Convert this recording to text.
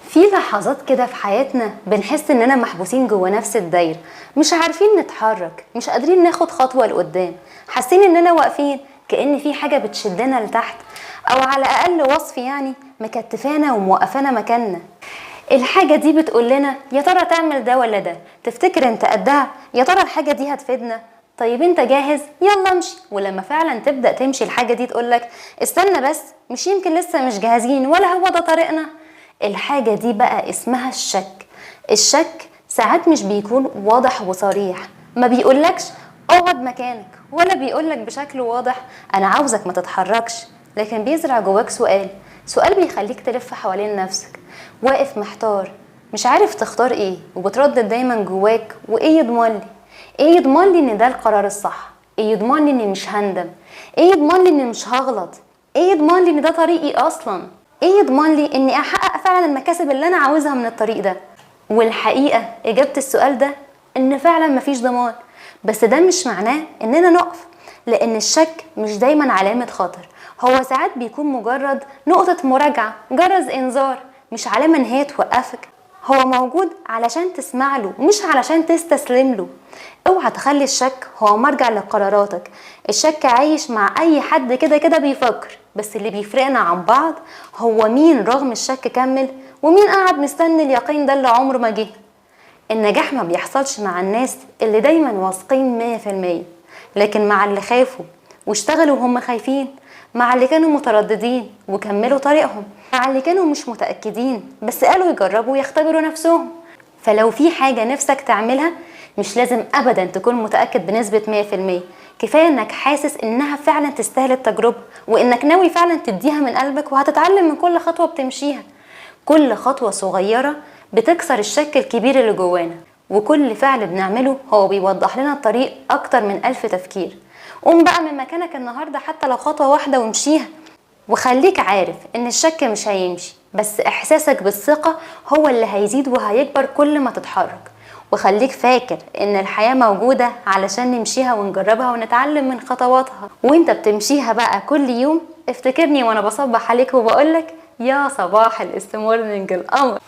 في لحظات كده في حياتنا بنحس اننا محبوسين جوه نفس الدايره، مش عارفين نتحرك، مش قادرين ناخد خطوه لقدام، حاسين اننا واقفين كأن في حاجه بتشدنا لتحت، او على اقل وصف يعني مكتفانا وموقفانا مكاننا. الحاجه دي بتقول لنا يا ترى تعمل ده ولا ده، تفتكر انت قدها، يا ترى الحاجه دي هتفيدنا، طيب انت جاهز، يلا امشي. ولما فعلا تبدأ تمشي الحاجه دي تقولك استنى بس، مش يمكن لسه مش جاهزين ولا هو ده طريقنا. الحاجة دي بقى اسمها الشك. الشك ساعات مش بيكون واضح وصريح، ما بيقولكش اقعد مكانك ولا بيقولك بشكل واضح انا عاوزك ما تتحركش، لكن بيزرع جواك سؤال بيخليك تلف حوالين نفسك، واقف محتار مش عارف تختار ايه، وبتردد دايما جواك وايه يضمن لي، ايه يضمن لي ان ده القرار الصح، ايه يضمن لي اني مش هندم، ايه يضمن لي اني مش هغلط، ايه يضمن لي ان ده طريقي اصلا، ايه يضمن لي اني احقق فعلا المكاسب اللي انا عاوزها من الطريق ده. والحقيقة اجابة السؤال ده ان فعلا مفيش ضمان، بس ده مش معناه اننا نقف، لان الشك مش دايما علامة خطر، هو ساعات بيكون مجرد نقطة مراجعة، جرس انذار، مش علامة ان هي توقفك. هو موجود علشان تسمع له مش علشان تستسلم له. اوعى تخلي الشك هو مرجع لقراراتك. الشك عايش مع اي حد كده كده بيفكر، بس اللي بيفرقنا عن بعض هو مين رغم الشك كمل، ومين قاعد مستني اليقين ده اللي عمره ما جه. النجاح ما بيحصلش مع الناس اللي دايما واثقين 100%، لكن مع اللي خافوا واشتغلوا وهم خايفين، مع اللي كانوا مترددين وكملوا طريقهم، مع اللي كانوا مش متأكدين بس قالوا يجربوا ويختبروا نفسهم. فلو في حاجة نفسك تعملها مش لازم أبدا تكون متأكد بنسبة 100%، كفاية انك حاسس انها فعلا تستاهل التجربة، وانك ناوي فعلا تديها من قلبك، وهتتعلم من كل خطوة بتمشيها. كل خطوة صغيرة بتكسر الشك الكبير اللي جوانا، وكل فعل بنعمله هو بيوضح لنا الطريق أكتر من 1000 تفكير. قوم بقى من مكانك النهاردة حتى لو خطوة واحدة وامشيها، وخليك عارف ان الشك مش هيمشي، بس احساسك بالثقة هو اللي هيزيد وهيكبر كل ما تتحرك. وخليك فاكر ان الحياة موجودة علشان نمشيها ونجربها ونتعلم من خطواتها، وانت بتمشيها بقى كل يوم افتكرني وانا بصبح عليك وبقولك يا صباح الاستمورنينج القمر.